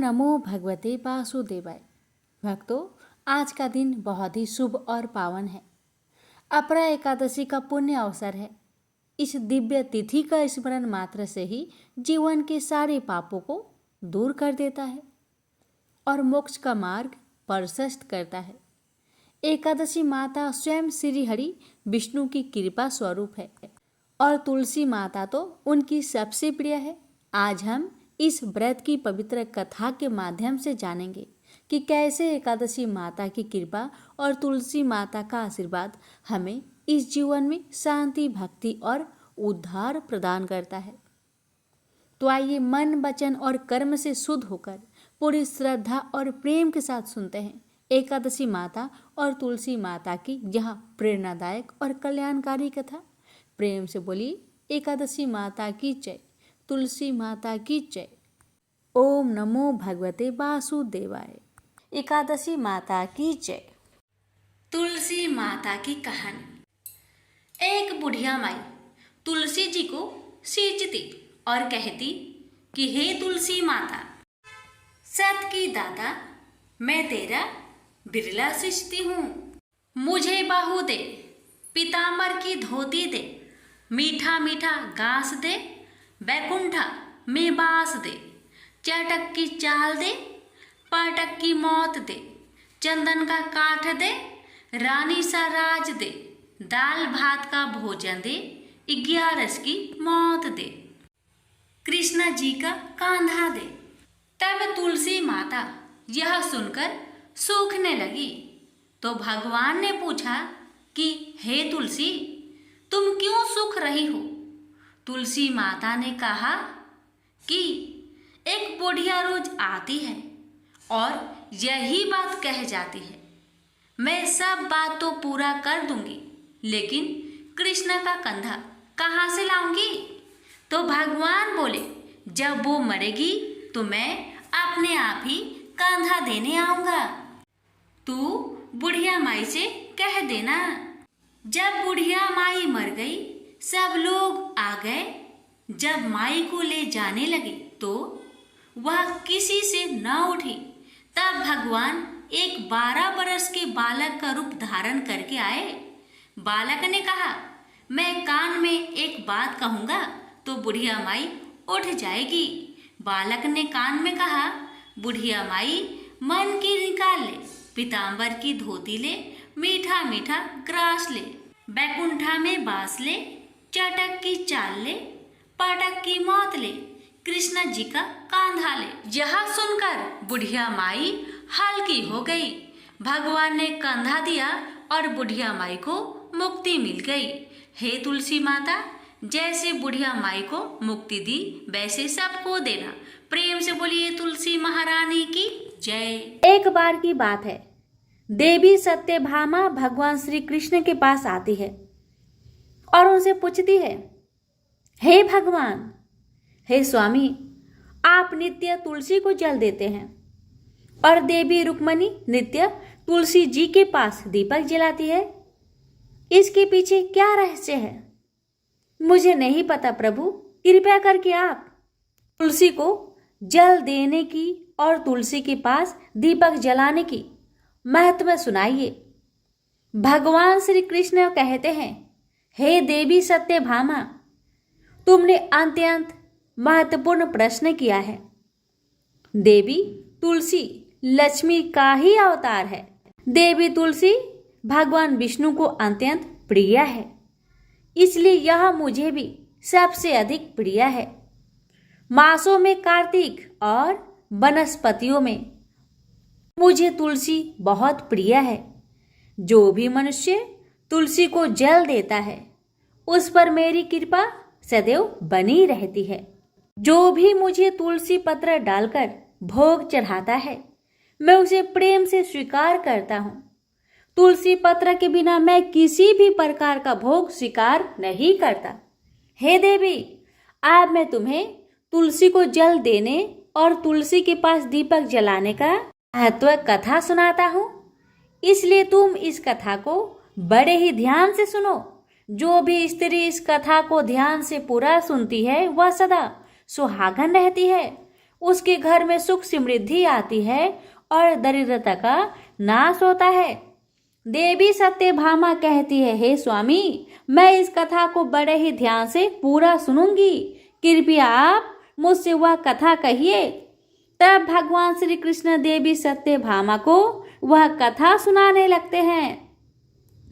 नमो भगवते वासुदेवाय। भक्तों, आज का दिन बहुत ही शुभ और पावन है। अपरा एकादशी का पुण्य अवसर है। इस दिव्य तिथि का स्मरण मात्र से ही जीवन के सारे पापों को दूर कर देता है और मोक्ष का मार्ग प्रशस्त करता है। एकादशी माता स्वयं श्री हरि विष्णु की कृपा स्वरूप है और तुलसी माता तो उनकी सबसे प्रिय है। आज हम इस व्रत की पवित्र कथा के माध्यम से जानेंगे कि कैसे एकादशी माता की कृपा और तुलसी माता का आशीर्वाद हमें इस जीवन में शांति, भक्ति और उद्धार प्रदान करता है। तो आइए मन, वचन और कर्म से शुद्ध होकर पूरी श्रद्धा और प्रेम के साथ सुनते हैं एकादशी माता और तुलसी माता की यह प्रेरणादायक और कल्याणकारी कथा। प्रेम से बोलिए एकादशी माता की जय, तुलसी माता की जय। ओम नमो भगवते वासुदेवाय। एकादशी माता की जय। तुलसी माता की कहानी। एक बुढ़िया माई तुलसी जी को सींचती और कहती कि हे तुलसी माता, सत की दाता, मैं तेरा बिरला सींचती हूँ। मुझे बाहु दे, पीतांबर की धोती दे, मीठा मीठा घास दे, बैकुंठा में बास दे, चटक की चाल दे, पाटक की मौत दे, चंदन का काठ दे, रानी सा राज दे, दाल भात का भोजन दे, 11 की मौत दे, कृष्णा जी का कांधा दे। तब तुलसी माता यह सुनकर सूखने लगी तो भगवान ने पूछा कि हे तुलसी, तुम क्यों सूख रही हो? तुलसी माता ने कहा कि एक बुढ़िया रोज आती है और यही बात कह जाती है, मैं सब बात तो पूरा कर दूंगी, लेकिन कृष्ण का कंधा कहाँ से लाऊंगी? तो भगवान बोले, जब वो मरेगी तो मैं अपने आप ही कंधा देने आऊंगा। तू बुढ़िया माई से कह देना। जब बुढ़िया माई मर गई, सब लोग आ गए। जब माई को ले जाने लगे तो वह किसी से न उठी। तब भगवान एक 12 बरस के बालक का रूप धारण करके आए। बालक ने कहा, मैं कान में एक बात कहूँगा तो बुढ़िया माई उठ जाएगी। बालक ने कान में कहा, बुढ़िया माई मन की निकाल ले, पीतांबर की धोती ले, मीठा मीठा ग्रास ले, बैकुंठा में बास ले, चटक की चाल ले, पाटक की मौत ले, कृष्ण जी का कांधा ले। यह सुनकर बुढ़िया माई हल्की हो गई। भगवान ने कंधा दिया और बुढ़िया माई को मुक्ति मिल गई। हे तुलसी माता, जैसे बुढ़िया माई को मुक्ति दी वैसे सबको देना। प्रेम से बोलिए तुलसी महारानी की जय। एक बार की बात है, देवी सत्यभामा भगवान श्री कृष्ण के पास आती है और उनसे पूछती है, हे भगवान, हे स्वामी, आप नित्य तुलसी को जल देते हैं और देवी रुक्मणी नित्य तुलसी जी के पास दीपक जलाती है। इसके पीछे क्या रहस्य है? मुझे नहीं पता प्रभु, कृपया करके आप तुलसी को जल देने की और तुलसी के पास दीपक जलाने की महत्व सुनाइए। भगवान श्री कृष्ण कहते हैं, हे देवी सत्यभामा, तुमने अत्यंत महत्वपूर्ण प्रश्न किया है। देवी तुलसी लक्ष्मी का ही अवतार है। देवी तुलसी भगवान विष्णु को अत्यंत प्रिय है, इसलिए यह मुझे भी सबसे अधिक प्रिय है। मासों में कार्तिक और वनस्पतियों में मुझे तुलसी बहुत प्रिय है। जो भी मनुष्य तुलसी को जल देता है, उस पर मेरी कृपा सदैव बनी रहती है। जो भी मुझे तुलसी पत्र डालकर भोग चढ़ाता है, मैं उसे प्रेम से स्वीकार करता हूँ। तुलसी पत्र के बिना मैं किसी भी प्रकार का भोग स्वीकार नहीं करता। हे देवी, आज मैं तुम्हें तुलसी को जल देने और तुलसी के पास दीपक जलाने का महत्व कथा सुनाता हूँ, इसलिए तुम इस कथा को बड़े ही ध्यान से सुनो। जो भी स्त्री इस कथा को ध्यान से पूरा सुनती है, वह सदा सुहागन रहती है। उसके घर में सुख समृद्धि आती है और दरिद्रता का नाश होता है। देवी सत्यभामा कहती है, हे स्वामी, मैं इस कथा को बड़े ही ध्यान से पूरा सुनूंगी, कृपया आप मुझसे वह कथा कहिए। तब भगवान श्री कृष्ण देवी सत्यभामा को वह कथा सुनाने लगते हैं।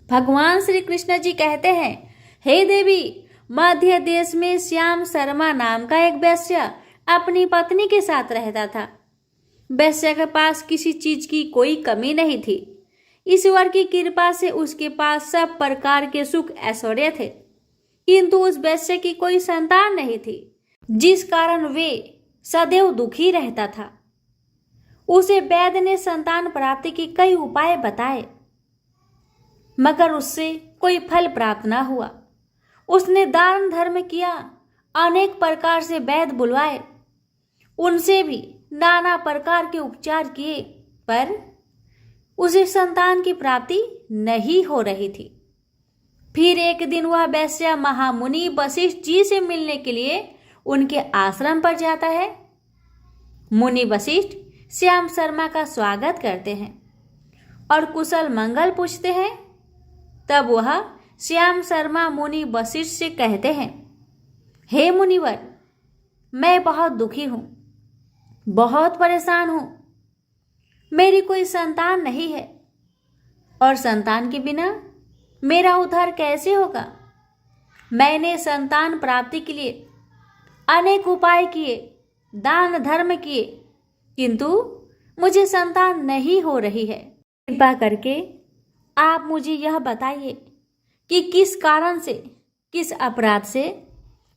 भगवान श्री कृष्ण जी कहते हैं, हे देवी, मध्य देश में श्याम शर्मा नाम का एक वैश्य अपनी पत्नी के साथ रहता था। वैश्य के पास किसी चीज की कोई कमी नहीं थी। ईश्वर की कृपा से उसके पास सब प्रकार के सुख ऐश्वर्य थे, किंतु उस वैश्य की कोई संतान नहीं थी, जिस कारण वे सदैव दुखी रहता था। उसे वैद्य ने संतान प्राप्ति के कई उपाय बताए, मगर उससे कोई फल प्राप्त न हुआ। उसने दान धर्म किया, अनेक प्रकार से वैद्य बुलवाए, उनसे भी नाना प्रकार के उपचार किए, पर उसे संतान की प्राप्ति नहीं हो रही थी। फिर एक दिन वह वैश्य महामुनि वशिष्ठ जी से मिलने के लिए उनके आश्रम पर जाता है। मुनि वशिष्ठ श्याम शर्मा का स्वागत करते हैं और कुशल मंगल पूछते हैं। तब वह श्याम शर्मा मुनि वशिष्ठ से कहते हैं, हे मुनिवर, मैं बहुत दुखी हूं, बहुत परेशान हूं। मेरी कोई संतान नहीं है और संतान के बिना मेरा उद्धार कैसे होगा। मैंने संतान प्राप्ति के लिए अनेक उपाय किए, दान धर्म किए, किंतु मुझे संतान नहीं हो रही है। कृपा करके आप मुझे यह बताइए कि किस कारण से, किस अपराध से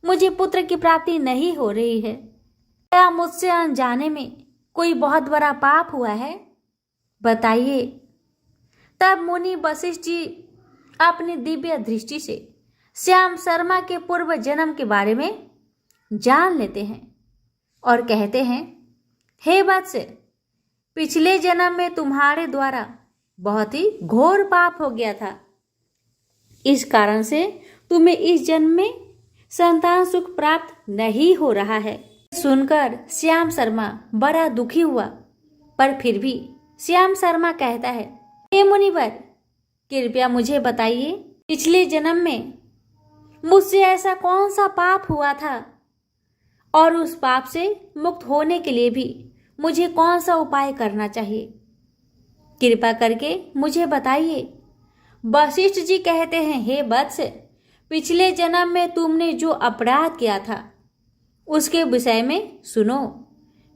मुझे पुत्र की प्राप्ति नहीं हो रही है। क्या मुझसे अनजाने में कोई बहुत बड़ा पाप हुआ है? बताइए। तब मुनि वशिष्ठ जी अपनी दिव्य दृष्टि से श्याम शर्मा के पूर्व जन्म के बारे में जान लेते हैं और कहते हैं, हे वत्स, पिछले जन्म में तुम्हारे द्वारा बहुत ही घोर पाप हो गया था। इस कारण से तुम्हें इस जन्म में संतान सुख प्राप्त नहीं हो रहा है। सुनकर श्याम शर्मा बड़ा दुखी हुआ, पर फिर भी श्याम शर्मा कहता है, हे मुनिवर, कृपया मुझे बताइए, पिछले जन्म में मुझसे ऐसा कौन सा पाप हुआ था और उस पाप से मुक्त होने के लिए भी मुझे कौन सा उपाय करना चाहिए? कृपा करके मुझे बताइए। वशिष्ठ जी कहते हैं, हे वत्स, पिछले जन्म में तुमने जो अपराध किया था उसके विषय में सुनो।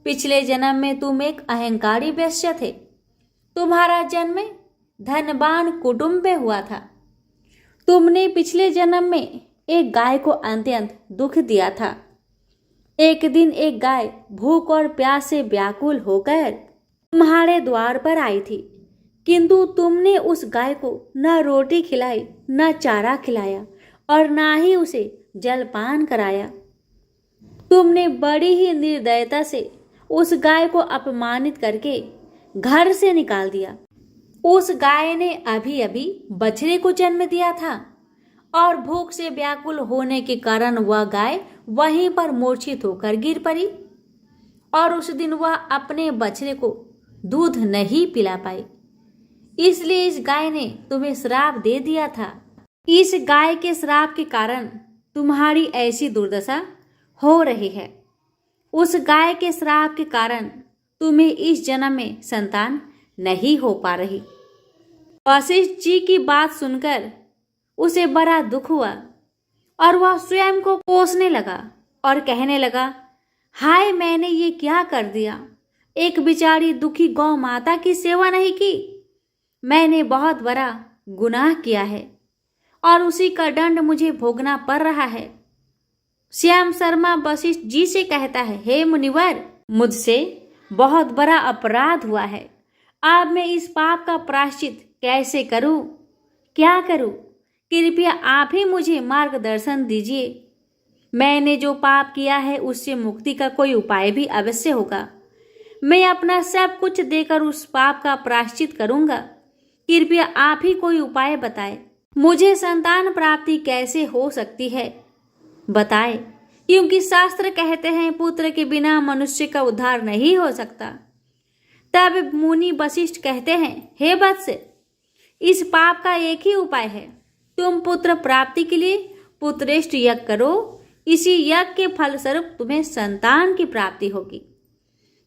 पिछले जन्म में तुम एक अहंकारी वैश्य थे। तुम्हारा जन्म धनवान कुटुंब में हुआ था। तुमने पिछले जन्म में एक गाय को अत्यंत दुख दिया था। एक दिन एक गाय भूख और प्यास से व्याकुल होकर तुम्हारे द्वार पर आई थी, किंतु तुमने उस गाय को न रोटी खिलाई, न चारा खिलाया और न ही उसे जलपान कराया। तुमने बड़ी ही निर्दयता से उस गाय को अपमानित करके घर से निकाल दिया। उस गाय ने अभी अभी बछड़े को जन्म दिया था और भूख से व्याकुल होने के कारण वह गाय वहीं पर मूर्छित होकर गिर पड़ी और उस दिन वह अपने बछड़े को दूध नहीं पिला पाई। इसलिए इस गाय ने तुम्हें श्राप दे दिया था। इस गाय के श्राप के कारण तुम्हारी ऐसी दुर्दशा हो रही है। उस गाय के श्राप के कारण तुम्हें इस जन्म में संतान नहीं हो पा रही। वशिष्ठ जी की बात सुनकर उसे बड़ा दुख हुआ और वह स्वयं को कोसने लगा और कहने लगा, हाय, मैंने ये क्या कर दिया। एक बेचारी दुखी गौ माता की सेवा नहीं की। मैंने बहुत बड़ा गुनाह किया है और उसी का दंड मुझे भोगना पड़ रहा है। श्याम शर्मा वशिष्ठ जी से कहता है, हे मुनिवर, मुझसे बहुत बड़ा अपराध हुआ है। अब मैं इस पाप का प्रायश्चित कैसे करूं? क्या करूं? कृपया आप ही मुझे मार्गदर्शन दीजिए। मैंने जो पाप किया है उससे मुक्ति का कोई उपाय भी अवश्य होगा। मैं अपना सब कुछ देकर उस पाप का प्रायश्चित करूंगा। कृपया आप ही कोई उपाय बताएं। मुझे संतान प्राप्ति कैसे हो सकती है? बताएं। क्योंकि शास्त्र कहते हैं पुत्र के बिना मनुष्य का उद्धार नहीं हो सकता। तब मुनि वशिष्ठ कहते हैं, हे वत्स, इस पाप का एक ही उपाय है, तुम पुत्र प्राप्ति के लिए पुत्रेष्ठ यज्ञ करो। इसी यज्ञ के फलस्वरूप तुम्हें संतान की प्राप्ति होगी।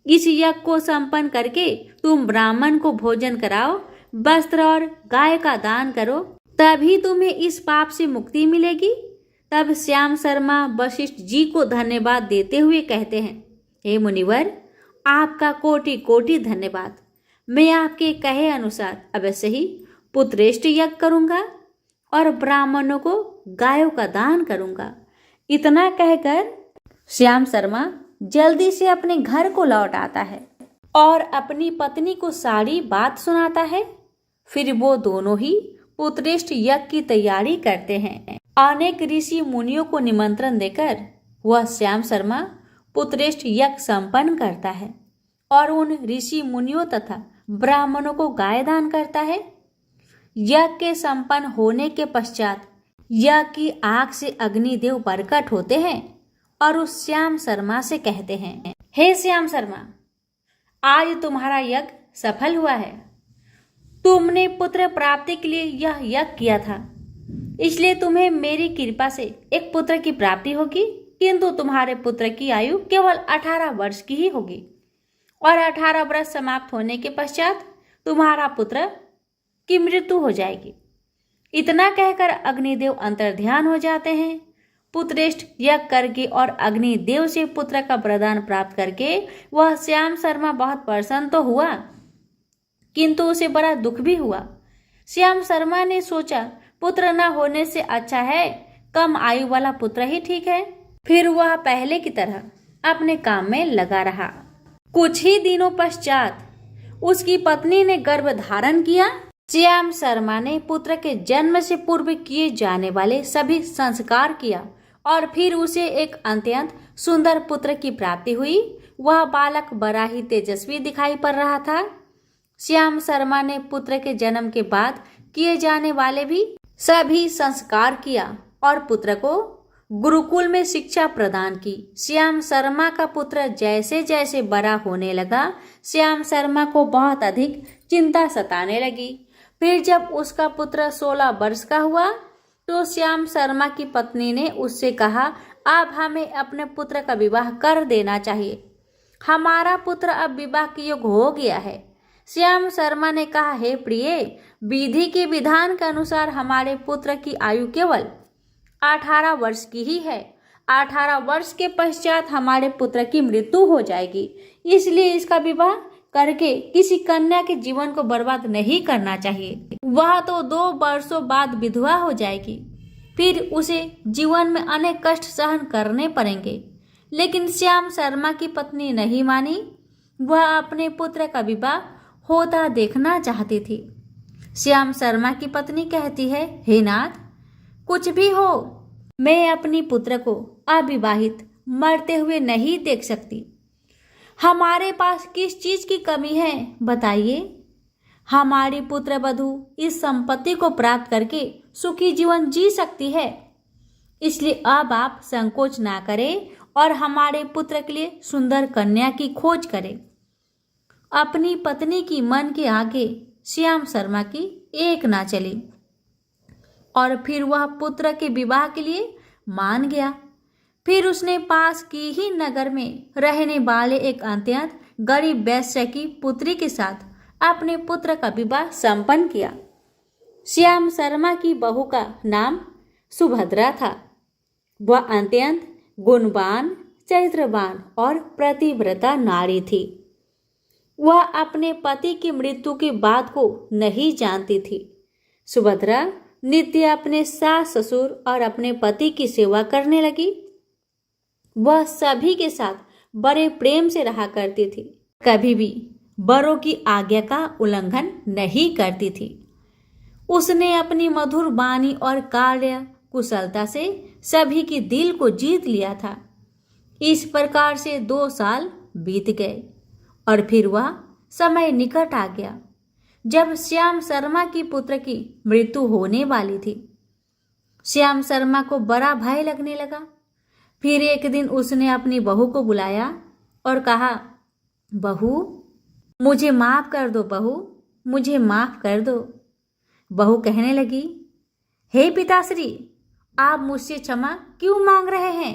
इस यज्ञ को संपन्न करके तुम ब्राह्मण को भोजन कराओ, वस्त्र और गाय का दान करो, तभी तुम्हें इस पाप से मुक्ति मिलेगी। तब श्याम शर्मा वशिष्ठ जी को धन्यवाद देते हुए कहते हैं, हे मुनिवर, आपका कोटि कोटि धन्यवाद। मैं आपके कहे अनुसार अवश्य ही पुत्रेष्ठ यज्ञ करूंगा और ब्राह्मणों को गायों का दान करूंगा। इतना कहकर श्याम शर्मा जल्दी से अपने घर को लौट आता है और अपनी पत्नी को सारी बात सुनाता है। फिर वो दोनों ही पुत्रेष्ठ यज्ञ की तैयारी करते हैं। अनेक ऋषि मुनियों को निमंत्रण देकर वह श्याम शर्मा पुत्रेष्ठ यज्ञ संपन्न करता है और उन ऋषि मुनियों तथा ब्राह्मणों को गाय दान करता है। यज्ञ के संपन्न होने के पश्चात यज्ञ की आग से अग्निदेव प्रकट होते हैं और उस श्याम शर्मा से कहते हैं, हे श्याम शर्मा, आज तुम्हारा यज्ञ सफल हुआ है। तुमने पुत्र प्राप्ति के लिए यह यज्ञ किया था, इसलिए तुम्हें मेरी कृपा से एक पुत्र की प्राप्ति होगी। किंतु तुम्हारे पुत्र की आयु केवल 18 वर्ष की ही होगी और 18 वर्ष समाप्त होने के पश्चात तुम्हारा पुत्र की मृत्यु हो जाएगी। इतना कहकर अग्निदेव अंतर्ध्यान हो जाते हैं। पुत्रेष्ठ यज्ञ करके और अग्निदेव से पुत्र का वरदान प्राप्त करके वह श्याम शर्मा बहुत प्रसन्न तो हुआ, किंतु उसे बड़ा दुख भी हुआ। श्याम शर्मा ने सोचा, पुत्र न होने से अच्छा है कम आयु वाला पुत्र ही ठीक है। फिर वह पहले की तरह अपने काम में लगा रहा। कुछ ही दिनों पश्चात उसकी पत्नी ने गर्भ धारण किया। श्याम शर्मा ने पुत्र के जन्म से पूर्व किए जाने वाले सभी संस्कार किया और फिर उसे एक अत्यंत सुंदर पुत्र की प्राप्ति हुई। वह बालक बड़ा ही तेजस्वी दिखाई पड़ रहा था। श्याम शर्मा ने पुत्र के जन्म के बाद किए जाने वाले भी सभी संस्कार किया और पुत्र को गुरुकुल में शिक्षा प्रदान की। श्याम शर्मा का पुत्र जैसे जैसे बड़ा होने लगा, श्याम शर्मा को बहुत अधिक चिंता सताने लगी। फिर जब उसका पुत्र 16 वर्ष का हुआ तो श्याम शर्मा की पत्नी ने उससे कहा, अब हमें अपने पुत्र का विवाह कर देना चाहिए। हमारा पुत्र अब विवाह के योग्य हो गया है। श्याम शर्मा ने कहा, हे प्रिय, विधि के विधान के अनुसार हमारे पुत्र की आयु केवल 18 वर्ष की ही है। 18 वर्ष के पश्चात हमारे पुत्र की मृत्यु हो जाएगी, इसलिए इसका विवाह करके किसी कन्या के जीवन को बर्बाद नहीं करना चाहिए। वह तो 2 वर्षों बाद विधवा हो जाएगी, फिर उसे जीवन में अनेक कष्ट सहन करने पड़ेंगे। लेकिन श्याम शर्मा की पत्नी नहीं मानी। वह अपने पुत्र का विवाह होता देखना चाहती थी। श्याम शर्मा की पत्नी कहती है, हे नाथ, कुछ भी हो, मैं अपनी पुत्र को अविवाहित मरते हुए नहीं देख सकती। हमारे पास किस चीज की कमी है बताइए। हमारी पुत्र वधू इस संपत्ति को प्राप्त करके सुखी जीवन जी सकती है, इसलिए अब आप संकोच ना करें और हमारे पुत्र के लिए सुंदर कन्या की खोज करें। अपनी पत्नी की मन के आगे श्याम शर्मा की एक ना चली और फिर वह पुत्र के विवाह के लिए मान गया। फिर उसने पास की ही नगर में रहने वाले एक अत्यंत गरीब वैश्य की पुत्री के साथ अपने पुत्र का विवाह संपन्न किया। श्याम शर्मा की बहू का नाम सुभद्रा था। वह अत्यंत गुणवान, चरित्रवान और प्रतिव्रता नारी थी। वह अपने पति की मृत्यु के बाद को नहीं जानती थी। सुभद्रा नित्य अपने सास ससुर और अपने पति की सेवा करने लगी। वह सभी के साथ बड़े प्रेम से रहा करती थी, कभी भी बड़ों की आज्ञा का उल्लंघन नहीं करती थी। उसने अपनी मधुर वाणी और कार्य कुशलता से सभी के दिल को जीत लिया था। इस प्रकार से 2 साल बीत गए और फिर वह समय निकट आ गया जब श्याम शर्मा की पुत्र की मृत्यु होने वाली थी। श्याम शर्मा को बड़ा भय लगने लगा। फिर एक दिन उसने अपनी बहू को बुलाया और कहा, बहू, मुझे माफ कर दो बहू, मुझे माफ कर दो। बहू कहने लगी, हे पिताश्री, आप मुझसे क्षमा क्यों मांग रहे हैं?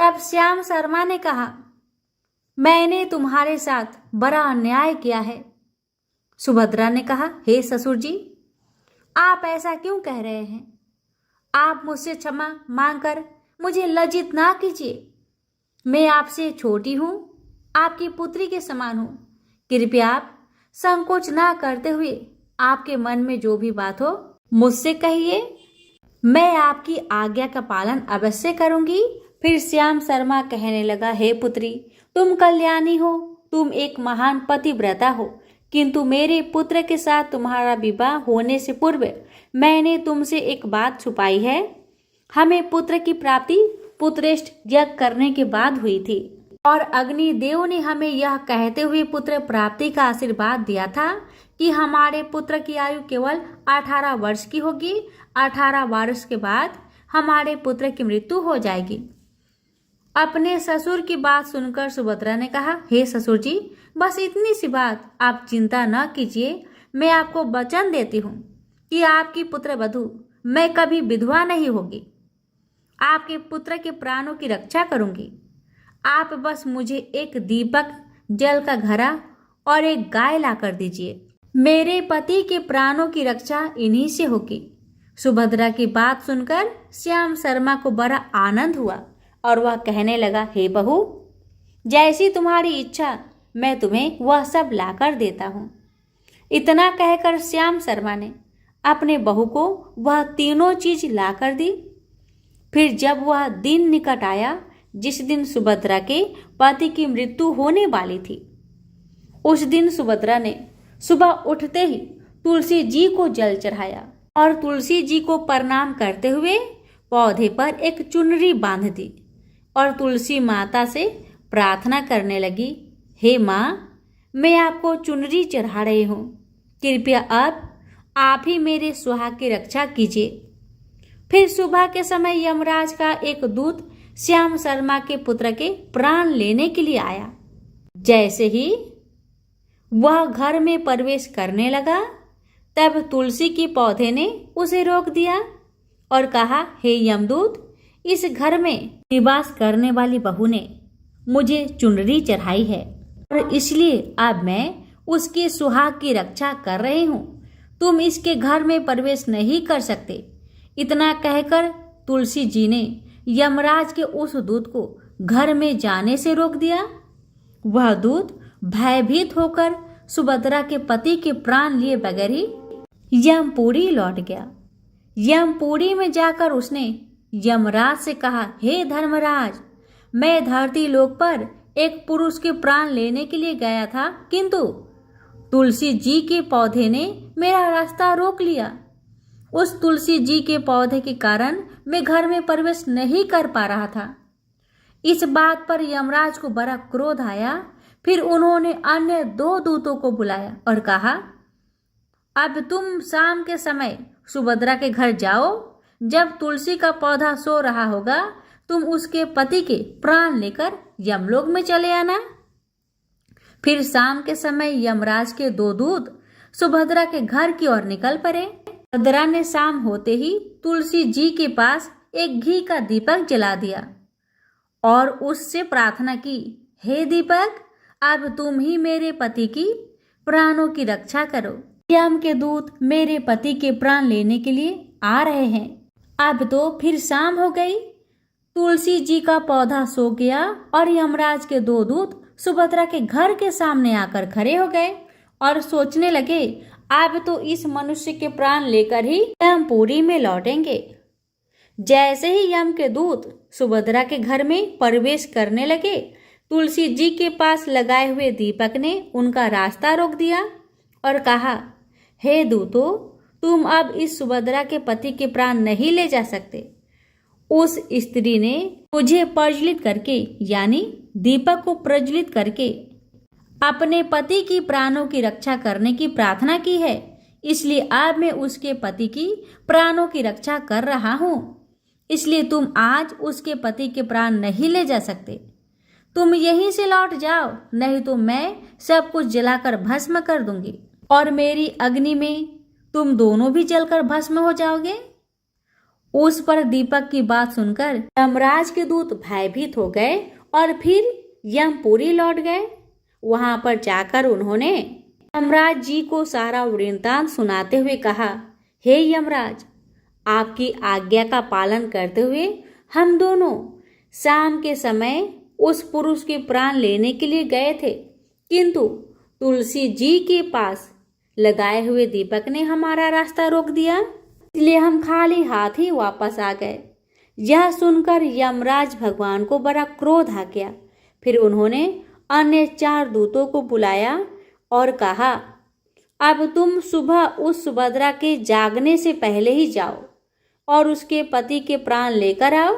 तब श्याम शर्मा ने कहा, मैंने तुम्हारे साथ बड़ा अन्याय किया है। सुभद्रा ने कहा, हे ससुर जी, आप ऐसा क्यों कह रहे हैं? आप मुझसे क्षमा मांगकर मुझे लज्जित ना कीजिए। मैं आपसे छोटी हूँ, आपकी पुत्री के समान हूँ। कृपया आप संकोच ना करते हुए आपके मन में जो भी बात हो मुझसे कहिए, मैं आपकी आज्ञा का पालन अवश्य करूंगी। फिर श्याम शर्मा कहने लगा, हे पुत्री, तुम कल्याणी हो, तुम एक महान पतिव्रता हो, किंतु मेरे पुत्र के साथ तुम्हारा विवाह होने से पूर्व मैंने तुमसे एक बात छुपाई है। हमें पुत्र की प्राप्ति पुत्रेष्ठ यज्ञ करने के बाद हुई थी और अग्निदेव ने हमें यह कहते हुए पुत्र प्राप्ति का आशीर्वाद दिया था कि हमारे पुत्र की आयु केवल 18 वर्ष की होगी। 18 वर्ष के बाद हमारे पुत्र की मृत्यु हो जाएगी। अपने ससुर की बात सुनकर सुभद्रा ने कहा, हे ससुर जी, बस इतनी सी बात, आप चिंता न कीजिए। मैं आपको वचन देती हूँ कि आपकी पुत्र वधू मैं कभी विधवा नहीं होगी। आपके पुत्र के प्राणों की रक्षा करूंगी। आप बस मुझे एक दीपक, जल का घड़ा और एक गाय ला कर दीजिए। मेरे पति के प्राणों की रक्षा इन्हीं से होगी। सुभद्रा की बात सुनकर श्याम शर्मा को बड़ा आनंद हुआ और वह कहने लगा, हे बहू, जैसी तुम्हारी इच्छा, मैं तुम्हें वह सब लाकर देता हूँ। इतना कहकर श्याम शर्मा ने अपने बहू को वह तीनों चीज लाकर दी। फिर जब वह दिन निकट आया जिस दिन सुभद्रा के पति की मृत्यु होने वाली थी, उस दिन सुभद्रा ने सुबह उठते ही तुलसी जी को जल चढ़ाया और तुलसी जी को प्रणाम करते हुए पौधे पर एक चुनरी बांध दी और तुलसी माता से प्रार्थना करने लगी, हे माँ, मैं आपको चुनरी चढ़ा रही हूँ। कृपया अब आप ही मेरे सुहाग की रक्षा कीजिए। फिर सुबह के समय यमराज का एक दूत श्याम शर्मा के पुत्र के प्राण लेने के लिए आया। जैसे ही वह घर में प्रवेश करने लगा, तब तुलसी के पौधे ने उसे रोक दिया और कहा, हे यमदूत, इस घर में निवास करने वाली बहू ने मुझे चुनरी चढ़ाई है और इसलिए अब मैं उसके सुहाग की रक्षा कर रही हूँ। तुम इसके घर में प्रवेश नहीं कर सकते। इतना कहकर तुलसी जी ने यमराज के उस दूत को घर में जाने से रोक दिया। वह दूत भयभीत होकर सुभद्रा के पति के प्राण लिए बगैर ही यमपुरी लौट गया। यमपुरी में जाकर उसने यमराज से कहा, हे धर्मराज, मैं धरती लोक पर एक पुरुष के प्राण लेने के लिए गया था, किंतु तुलसी जी के पौधे ने मेरा रास्ता रोक लिया। उस तुलसी जी के पौधे के कारण मैं घर में प्रवेश नहीं कर पा रहा था। इस बात पर यमराज को बड़ा क्रोध आया। फिर उन्होंने अन्य 2 दूतों को बुलाया और कहा, अब तुम शाम के समय सुभद्रा के घर जाओ। जब तुलसी का पौधा सो रहा होगा, तुम उसके पति के प्राण लेकर यमलोक में चले आना। फिर शाम के समय यमराज के 2 दूत सुभद्रा के घर की ओर निकल पड़े। सुभद्रा ने शाम होते ही तुलसी जी के पास एक घी का दीपक जला दिया और उससे प्रार्थना की, हे दीपक, अब तुम ही मेरे पति की प्राणों की रक्षा करो। यम के दूत मेरे पति के प्राण लेने के लिए आ रहे हैं। अब तो फिर शाम हो गई। तुलसी जी का पौधा सो गया और यमराज के 2 दूत सुभद्रा के घर के सामने आकर खड़े हो गए और सोचने लगे, अब तो इस मनुष्य के प्राण लेकर ही यमपुरी में लौटेंगे। जैसे ही यम के दूत सुभद्रा के घर में प्रवेश करने लगे, तुलसी जी के पास लगाए हुए दीपक ने उनका रास्ता रोक दिया और कहा, हे दूतों, तुम अब इस सुभद्रा के पति के प्राण नहीं ले जा सकते। उस स्त्री ने मुझे प्रज्वलित करके, यानी दीपक को प्रज्वलित करके, अपने पति की प्राणों की रक्षा करने की प्रार्थना की है, इसलिए अब मैं उसके पति की प्राणों की रक्षा कर रहा हूँ। इसलिए तुम आज उसके पति के प्राण नहीं ले जा सकते। तुम यहीं से लौट जाओ, नहीं तो मैं सब कुछ जलाकर भस्म कर दूंगी और मेरी अग्नि में तुम दोनों भी जलकर भस्म हो जाओगे। उस पर दीपक की बात सुनकर यमराज के दूत भयभीत हो गए और फिर यमपुरी लौट गए। वहां पर जाकर उन्होंने यमराज जी को सारा वृत्तांत सुनाते हुए कहा, हे यमराज, आपकी आज्ञा का पालन करते हुए हम दोनों शाम के समय उस पुरुष के प्राण लेने के लिए गए थे, किंतु तुलसी जी के पास लगाए हुए दीपक ने हमारा रास्ता रोक दिया, इसलिए हम खाली हाथ ही वापस आ गए। यह सुनकर यमराज भगवान को बड़ा क्रोध आ गया। फिर उन्होंने अन्य 4 दूतों को बुलाया और कहा, अब तुम सुबह उस सुभद्रा के जागने से पहले ही जाओ और उसके पति के प्राण लेकर आओ।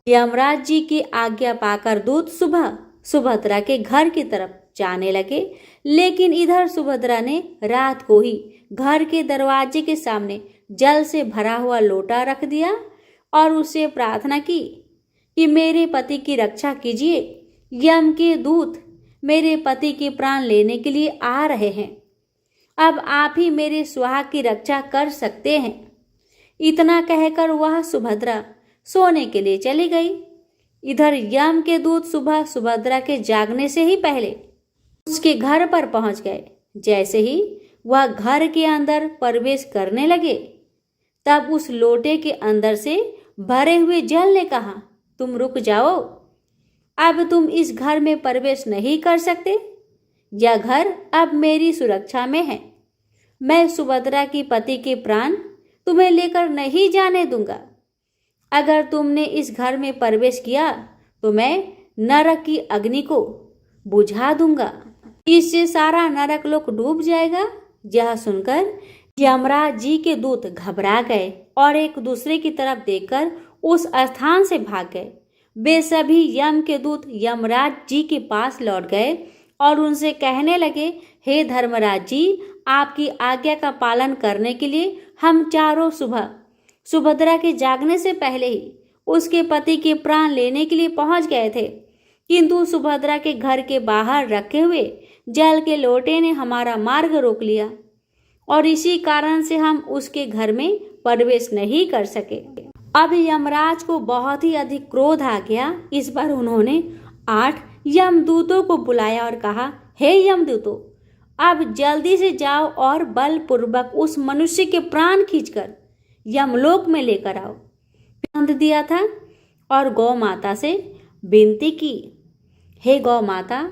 यमराज जी की आज्ञा पाकर दूत सुबह सुभद्रा के घर की तरफ जाने लगे, लेकिन इधर सुभद्रा ने रात को ही घर के दरवाजे के सामने जल से भरा हुआ लोटा रख दिया और उससे प्रार्थना की कि मेरे पति की रक्षा कीजिए। यम के दूत मेरे पति के प्राण लेने के लिए आ रहे हैं। अब आप ही मेरे सुहाग की रक्षा कर सकते हैं। इतना कहकर वह सुभद्रा सोने के लिए चली गई। इधर यम के दूत सुबह सुभद्रा के जागने से ही पहले उसके घर पर पहुंच गए। जैसे ही वह घर के अंदर प्रवेश करने लगे, तब उस लोटे के अंदर से भरे हुए जल ने कहा, तुम रुक जाओ, अब तुम इस घर में प्रवेश नहीं कर सकते। यह घर अब मेरी सुरक्षा में है। मैं सुभद्रा की पति के प्राण तुम्हें लेकर नहीं जाने दूंगा। अगर तुमने इस घर में प्रवेश किया तो मैं नरक की अग्नि को बुझा दूंगा, इससे सारा नरक लोक डूब जाएगा। यह सुनकर यमराज जी के दूत घबरा गए और एक दूसरे की तरफ देखकर उस स्थान से भाग गए। वे सभी यम के दूत यमराज जी के पास लौट गए और उनसे कहने लगे, हे धर्मराज जी, आपकी आज्ञा का पालन करने के लिए हम चारों सुबह सुभद्रा के जागने से पहले ही उसके पति के प्राण लेने के लिए पहुंच गए थे, किंतु सुभद्रा के घर के बाहर रखे हुए जल के लोटे ने हमारा मार्ग रोक लिया और इसी कारण से हम उसके घर में प्रवेश नहीं कर सके। अब यमराज को बहुत ही अधिक क्रोध आ गया। इस बार उन्होंने 8 यमदूतों को बुलाया और कहा, हे यमदूतों, अब जल्दी से जाओ और बलपूर्वक उस मनुष्य के प्राण खींचकर यमलोक में लेकर आओ। अंत दिया था और गौ माता से विनती की, हे गौ माता,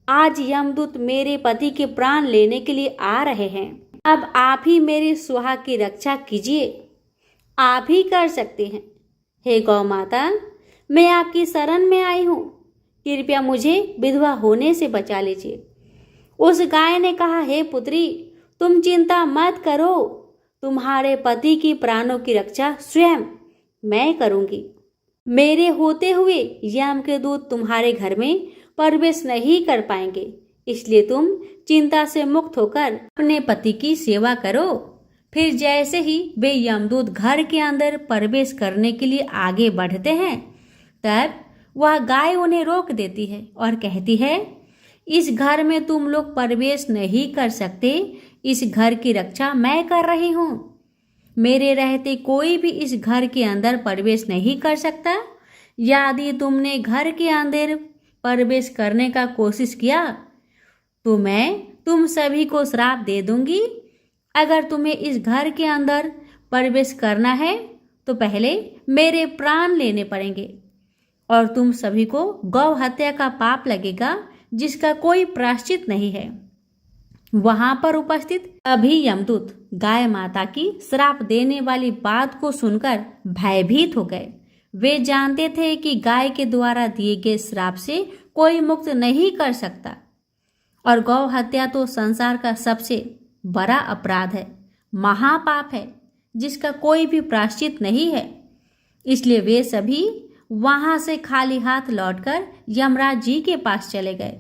आज यमदूत मेरे पति के प्राण लेने के लिए आ रहे हैं। अब आप ही मेरे सुहाग की रक्षा कीजिए, आप ही कर सकते हैं। हे गौ माता, मैं आपकी शरण में आई हूँ, कृपया मुझे विधवा होने से बचा लीजिए। उस गाय ने कहा, हे पुत्री, तुम चिंता मत करो, तुम्हारे पति की प्राणों की रक्षा स्वयं मैं करूंगी। मेरे होते हुए यम के दूत तुम्हारे घर में प्रवेश नहीं कर पाएंगे, इसलिए तुम चिंता से मुक्त होकर अपने पति की सेवा करो। फिर जैसे ही वे यमदूत घर के अंदर प्रवेश करने के लिए आगे बढ़ते हैं, तब वह गाय उन्हें रोक देती है और कहती है, इस घर में तुम लोग प्रवेश नहीं कर सकते, इस घर की रक्षा मैं कर रही हूँ। मेरे रहते कोई भी इस घर के अंदर प्रवेश नहीं कर सकता। यदि तुमने घर के अंदर प्रवेश करने का कोशिश किया तो मैं तुम सभी को श्राप दे दूंगी। अगर तुम्हें इस घर के अंदर प्रवेश करना है तो पहले मेरे प्राण लेने पड़ेंगे और तुम सभी को गौ हत्या का पाप लगेगा, जिसका कोई प्रायश्चित नहीं है। वहां पर उपस्थित अभी यमदूत गाय माता की श्राप देने वाली बात को सुनकर भयभीत हो गए। वे जानते थे कि गाय के द्वारा दिए गए श्राप से कोई मुक्त नहीं कर सकता और गौ हत्या तो संसार का सबसे बड़ा अपराध है, महापाप है, जिसका कोई भी प्रायश्चित नहीं है। इसलिए वे सभी वहां से खाली हाथ लौटकर यमराज जी के पास चले गए।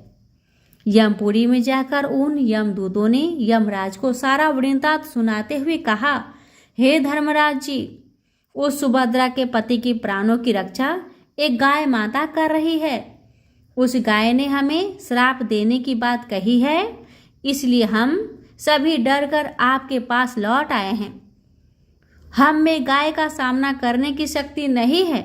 यमपुरी में जाकर उन यमदूतों ने यमराज को सारा वृत्तांत सुनाते हुए कहा, हे धर्मराज जी, उस सुभद्रा के पति की प्राणों की रक्षा एक गाय माता कर रही है। उस गाय ने हमें श्राप देने की बात कही है, इसलिए हम सभी डर कर आपके पास लौट आए हैं। हम में गाय का सामना करने की शक्ति नहीं है।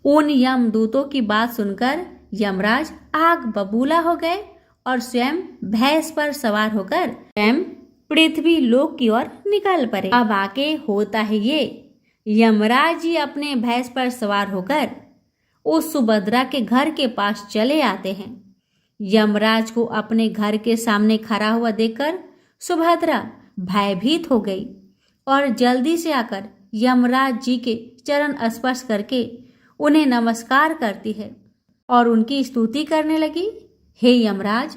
उन यमदूतों की बात सुनकर यमराज आग बबूला हो गए और स्वयं भैंस पर सवार होकर स्वयं पृथ्वी लोक की ओर निकल पड़े। अब आके होता है ये, यमराज जी अपने भैंस पर सवार होकर उस सुभद्रा के घर के पास चले आते हैं। यमराज को अपने घर के सामने खड़ा हुआ देखकर सुभद्रा भयभीत हो गई और जल्दी से आकर यमराज जी के चरण स्पर्श करके उन्हें नमस्कार करती है और उनकी स्तुति करने लगी। हे यमराज,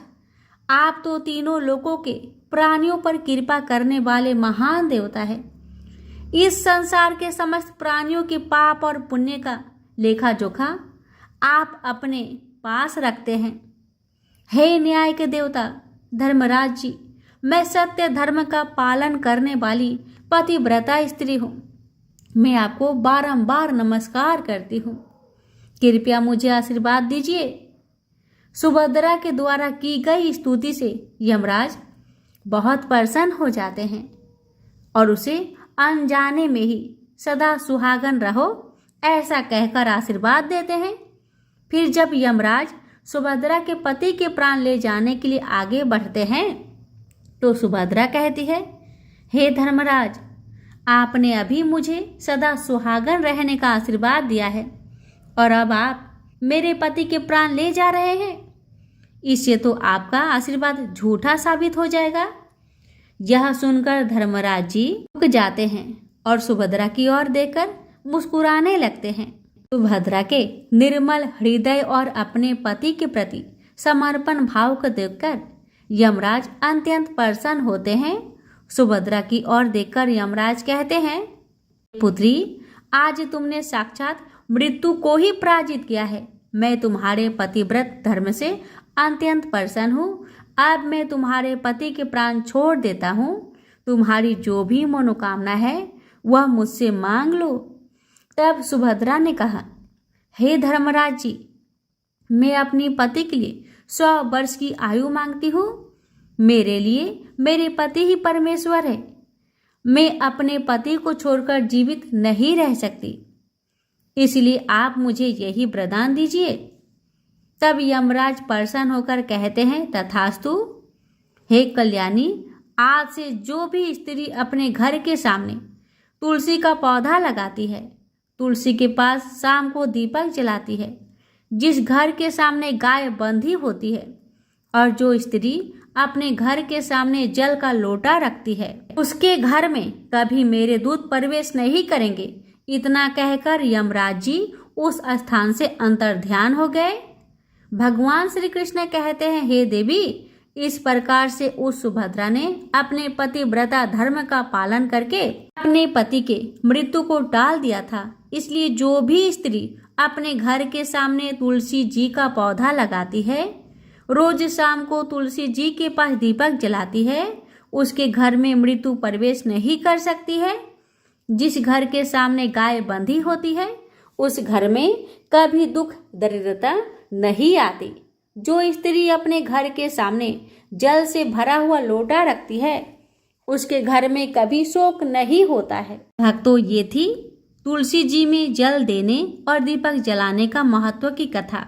आप तो तीनों लोकों के प्राणियों पर कृपा करने वाले महान देवता हैं। इस संसार के समस्त प्राणियों के पाप और पुण्य का लेखा जोखा आप अपने पास रखते हैं। हे न्याय के देवता धर्मराज जी, मैं सत्य धर्म का पालन करने वाली पतिव्रता स्त्री हूँ। मैं आपको बारंबार नमस्कार करती हूँ। कृपया मुझे आशीर्वाद दीजिए। सुभद्रा के द्वारा की गई स्तुति से यमराज बहुत प्रसन्न हो जाते हैं और उसे अनजाने में ही सदा सुहागन रहो ऐसा कहकर आशीर्वाद देते हैं। फिर जब यमराज सुभद्रा के पति के प्राण ले जाने के लिए आगे बढ़ते हैं तो सुभद्रा कहती है, हे धर्मराज, आपने अभी मुझे सदा सुहागन रहने का आशीर्वाद दिया है और अब आप मेरे पति के प्राण ले जा रहे हैं। इससे तो आपका आशीर्वाद झूठा साबित हो जाएगा। यह सुनकर धर्मराज जी रुक जाते हैं और सुभद्रा की ओर देखकर मुस्कुराने लगते हैं। सुभद्रा के निर्मल हृदय और अपने पति के प्रति समर्पण भाव को देखकर यमराज अत्यंत प्रसन्न होते हैं। सुभद्रा की ओर देखकर यमराज कहते हैं, पुत्री, आज तुमने साक्षात मृत्यु को ही पराजित किया है। मैं तुम्हारे पतिव्रत धर्म से अत्यंत प्रसन्न हूँ। अब मैं तुम्हारे पति के प्राण छोड़ देता हूँ। तुम्हारी जो भी मनोकामना है वह मुझसे मांग लो। तब सुभद्रा ने कहा, हे धर्मराज जी, मैं अपनी पति के लिए 100 वर्ष की आयु मांगती हूँ। मेरे लिए मेरे पति ही परमेश्वर है। मैं अपने पति को छोड़कर जीवित नहीं रह सकती, इसलिए आप मुझे यही वरदान दीजिए। तब यमराज प्रसन्न होकर कहते हैं, तथास्तु। हे कल्याणी, आज से जो भी स्त्री अपने घर के सामने तुलसी का पौधा लगाती है, तुलसी के पास शाम को दीपक जलाती है, जिस घर के सामने गाय बंधी होती है और जो स्त्री अपने घर के सामने जल का लोटा रखती है, उसके घर में कभी मेरे दूत प्रवेश नहीं करेंगे। इतना कहकर यमराज जी उस स्थान से अंतर्ध्यान हो गए। भगवान श्री कृष्ण कहते हैं, हे देवी, इस प्रकार से उस सुभद्रा ने अपने पतिव्रता धर्म का पालन करके अपने पति के मृत्यु को टाल दिया था। इसलिए जो भी स्त्री अपने घर के सामने तुलसी जी का पौधा लगाती है, रोज शाम को तुलसी जी के पास दीपक जलाती है, उसके घर में मृत्यु प्रवेश नहीं कर सकती है। जिस घर के सामने गाय बंधी होती है, उस घर में कभी दुख दरिद्रता नहीं आती। जो स्त्री अपने घर के सामने जल से भरा हुआ लोटा रखती है, उसके घर में कभी शोक नहीं होता है। भक्तों, ये थी तुलसी जी में जल देने और दीपक जलाने का महत्व की कथा।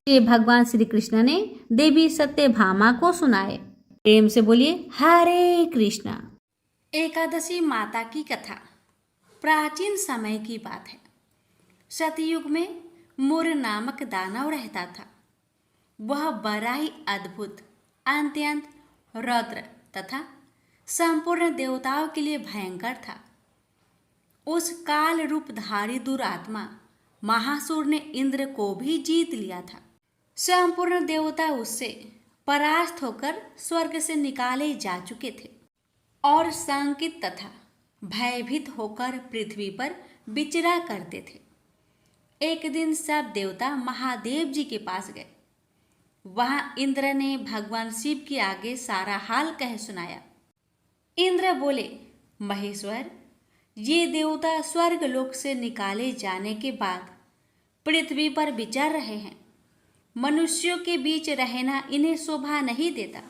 ये भगवान श्री कृष्ण ने देवी सत्यभामा को सुनाए। प्रेम से बोलिए हरे कृष्णा। एकादशी माता की कथा प्राचीन समय की बात है। सतयुग में मुर नामक दानव रहता था। वह बड़ा ही अद्भुत, अत्यंत रौद्र तथा संपूर्ण देवताओं के लिए भयंकर था। उस काल रूपधारी दुरात्मा महासुर ने इंद्र को भी जीत लिया था। संपूर्ण देवता उससे परास्त होकर स्वर्ग से निकाले जा चुके थे और शंकित तथा भयभीत होकर पृथ्वी पर विचरा करते थे। एक दिन सब देवता महादेव जी के पास गए। वहां इंद्र ने भगवान शिव के आगे सारा हाल कह सुनाया। इंद्र बोले, महेश्वर, ये देवता स्वर्ग लोक से निकाले जाने के बाद पृथ्वी पर विचर रहे हैं। मनुष्यों के बीच रहना इन्हें शोभा नहीं देता।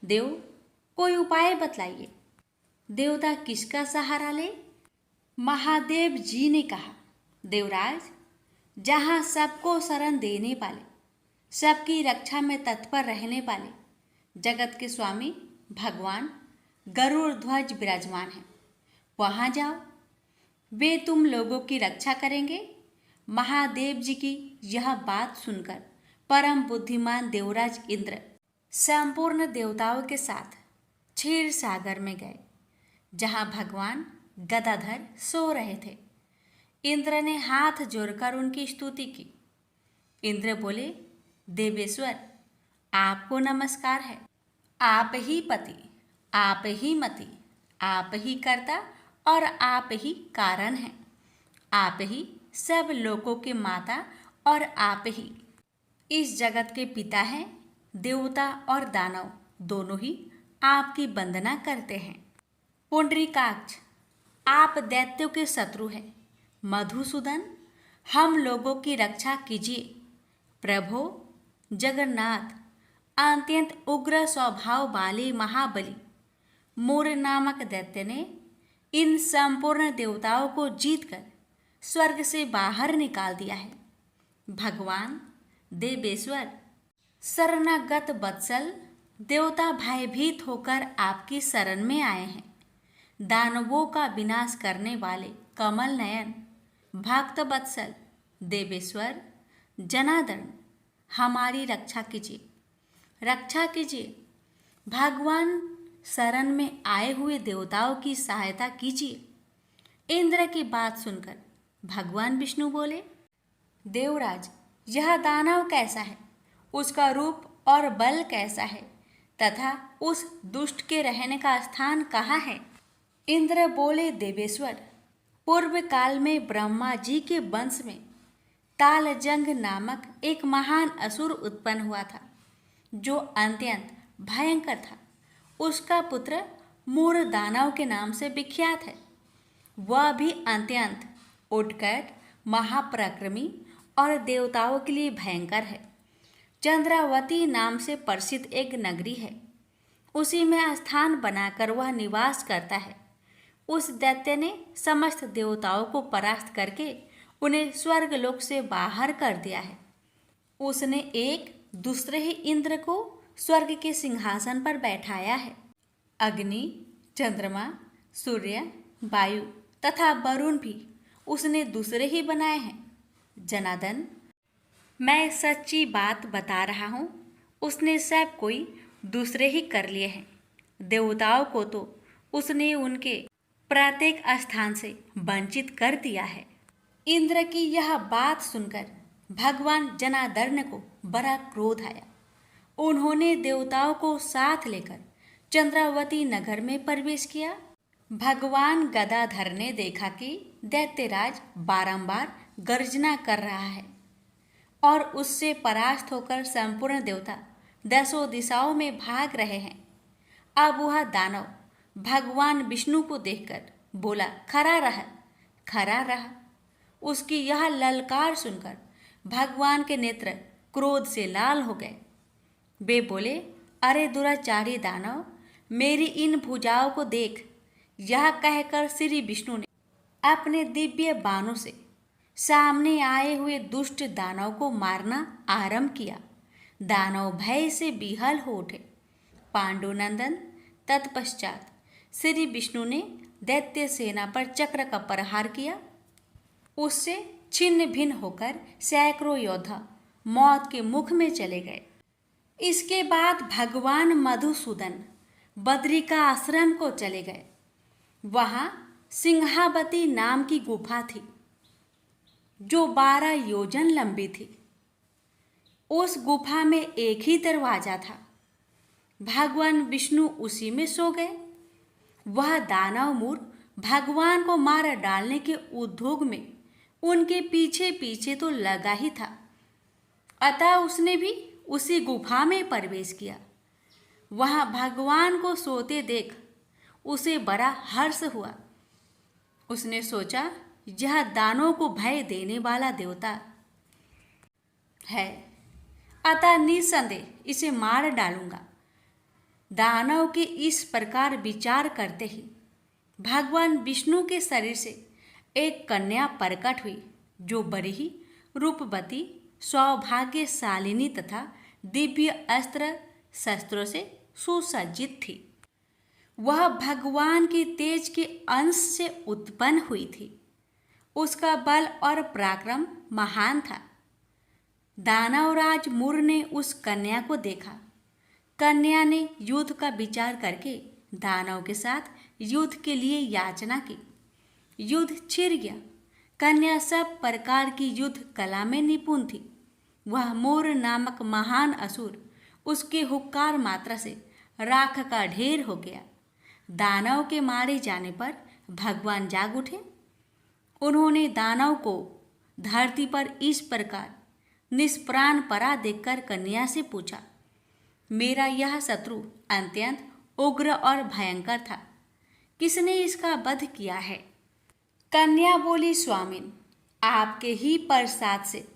देव, कोई उपाय बतलाइए। देवता किसका सहारा ले? महादेव जी ने कहा, देवराज, जहाँ सबको शरण देने वाले, सबकी रक्षा में तत्पर रहने वाले जगत के स्वामी भगवान गरुड़ ध्वज विराजमान हैं, वहाँ जाओ। वे तुम लोगों की रक्षा करेंगे। महादेव जी की यह बात सुनकर परम बुद्धिमान देवराज इंद्र संपूर्ण देवताओं के साथ क्षीर सागर में गए, जहाँ भगवान गदाधर सो रहे थे। इंद्र ने हाथ जोड़कर उनकी स्तुति की। इंद्र बोले, देवेश्वर, आपको नमस्कार है। आप ही पति, आप ही मति, आप ही कर्ता और आप ही कारण हैं। आप ही सब लोगों के माता और आप ही इस जगत के पिता हैं। देवता और दानव दोनों ही आपकी वंदना करते हैं। पुंडरीकाक्ष, आप दैत्यों के शत्रु हैं। मधुसूदन, हम लोगों की रक्षा कीजिए। प्रभो जगन्नाथ, अत्यंत उग्र स्वभाव वाले महाबली मूर नामक दैत्य ने इन संपूर्ण देवताओं को जीतकर स्वर्ग से बाहर निकाल दिया है। भगवान देवेश्वर, शरणागत वत्सल देवता भयभीत होकर आपकी शरण में आए हैं। दानवों का विनाश करने वाले कमल नयन भक्त वत्सल देवेश्वर जनार्दन, हमारी रक्षा कीजिए, रक्षा कीजिए। भगवान शरण में आए हुए देवताओं की सहायता कीजिए। इंद्र की बात सुनकर भगवान विष्णु बोले, देवराज, यह दानव कैसा है, उसका रूप और बल कैसा है, तथा उस दुष्ट के रहने का स्थान कहाँ है? इंद्र बोले, देवेश्वर, पूर्व काल में ब्रह्मा जी के वंश में तालजंग नामक एक महान असुर उत्पन्न हुआ था, जो अत्यंत भयंकर था। उसका पुत्र मूर दानव के नाम से विख्यात है। वह भी अत्यंत उत्कट, महापराक्रमी और देवताओं के लिए भयंकर है। चंद्रावती नाम से प्रसिद्ध एक नगरी है, उसी में स्थान बनाकर वह निवास करता है। उस दैत्य ने समस्त देवताओं को परास्त करके उन्हें स्वर्गलोक से बाहर कर दिया है। उसने एक दूसरे ही इंद्र को स्वर्ग के सिंहासन पर बैठाया है। अग्नि, चंद्रमा, सूर्य, वायु तथा वरुण भी उसने दूसरे ही बनाए हैं। जनार्दन, मैं सच्ची बात बता रहा हूँ, उसने सब कोई दूसरे ही कर लिए हैं। देवताओं को तो उसने उनके प्रत्येक स्थान से वंचित कर दिया है। इंद्र की यह बात सुनकर भगवान जनार्दन को बड़ा क्रोध आया। उन्होंने देवताओं को साथ लेकर चंद्रावती नगर में प्रवेश किया। भगवान गदाधर ने देखा कि दैत्यराज बारंबार गर्जना कर रहा है और उससे परास्त होकर संपूर्ण देवता दसों दिशाओं में भाग रहे हैं। अब वह दानव भगवान विष्णु को देखकर बोला, खड़ा रह, खड़ा रह। उसकी यह ललकार सुनकर भगवान के नेत्र क्रोध से लाल हो गए। वे बोले, अरे दुराचारी दानव, मेरी इन भुजाओं को देख। यह कहकर श्री विष्णु ने अपने दिव्य बाणों से सामने आए हुए दुष्ट दानव को मारना आरंभ किया। दानव भय से विहल हो उठे। पांडुनंदन, तत्पश्चात श्री विष्णु ने दैत्य सेना पर चक्र का प्रहार किया। उससे छिन्न भिन्न होकर सैकड़ों योद्धा मौत के मुख में चले गए। इसके बाद भगवान मधुसूदन बद्रिका आश्रम को चले गए। वहाँ सिंहावती नाम की गुफा थी, जो 12 योजन लंबी थी। उस गुफा में एक ही दरवाजा था। भगवान विष्णु उसी में सो गए। वह दानव मूर भगवान को मार डालने के उद्योग में उनके पीछे पीछे तो लगा ही था। अतः उसने भी उसी गुफा में प्रवेश किया। वहाँ भगवान को सोते देख उसे बड़ा हर्ष हुआ। उसने सोचा, यह दानों को भय देने वाला देवता है, अतः निसंदेह इसे मार डालूंगा। दानव के इस प्रकार विचार करते ही भगवान विष्णु के शरीर से एक कन्या प्रकट हुई, जो बड़ी ही रूपवती, सौभाग्यशालिनी तथा दिव्य अस्त्र शस्त्रों से सुसज्जित थी। वह भगवान के तेज के अंश से उत्पन्न हुई थी। उसका बल और पराक्रम महान था। दानवराज मुर ने उस कन्या को देखा। कन्या ने युद्ध का विचार करके दानव के साथ युद्ध के लिए याचना की। युद्ध छिड़ गया। कन्या सब प्रकार की युद्ध कला में निपुण थी। वह मोर नामक महान असुर उसके हुक्कार मात्रा से राख का ढेर हो गया। दानव के मारे जाने पर भगवान जाग उठे। उन्होंने दानव को धरती पर इस प्रकार निष्प्राण पड़ा देखकर कन्या से पूछा, मेरा यह शत्रु अत्यंत उग्र और भयंकर था, किसने इसका वध किया है? कन्या बोली, स्वामिन, आपके ही प्रसाद से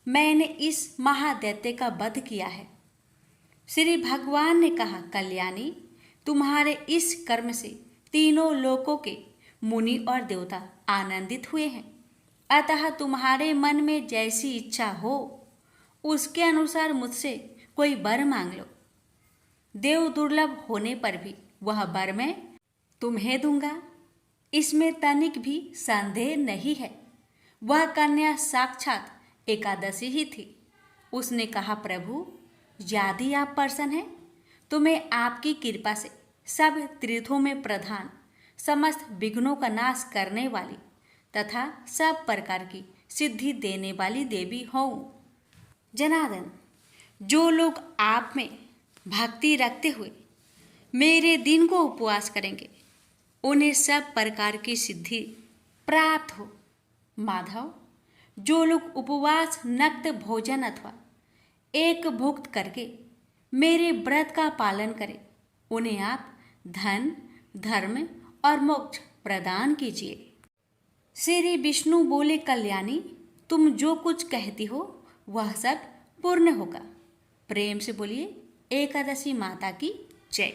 मैंने इस महादैत्य का वध किया है। श्री भगवान ने कहा, कल्याणी, तुम्हारे इस कर्म से तीनों लोकों के मुनि और देवता आनंदित हुए हैं। अतः तुम्हारे मन में जैसी इच्छा हो उसके अनुसार मुझसे कोई वर मांग लो। देव दुर्लभ होने पर भी वह वर मैं तुम्हें दूंगा, इसमें तनिक भी संदेह नहीं है। वह कन्या साक्षात एकादशी ही थी। उसने कहा, प्रभु, यदि आप प्रसन्न हैं तो मैं आपकी कृपा से सब तीर्थों में प्रधान, समस्त विघ्नों का नाश करने वाली तथा सब प्रकार की सिद्धि देने वाली देवी हूँ। जनार्दन, जो लोग आप में भक्ति रखते हुए मेरे दिन को उपवास करेंगे उन्हें सब प्रकार की सिद्धि प्राप्त हो। माधव, जो लोग उपवास, नक्त भोजन अथवा एक भुक्त करके मेरे व्रत का पालन करें उन्हें आप धन, धर्म और मोक्ष प्रदान कीजिए। श्री विष्णु बोले, कल्याणी, तुम जो कुछ कहती हो वह सब पूर्ण होगा। प्रेम से बोलिए, एकादशी माता की जय।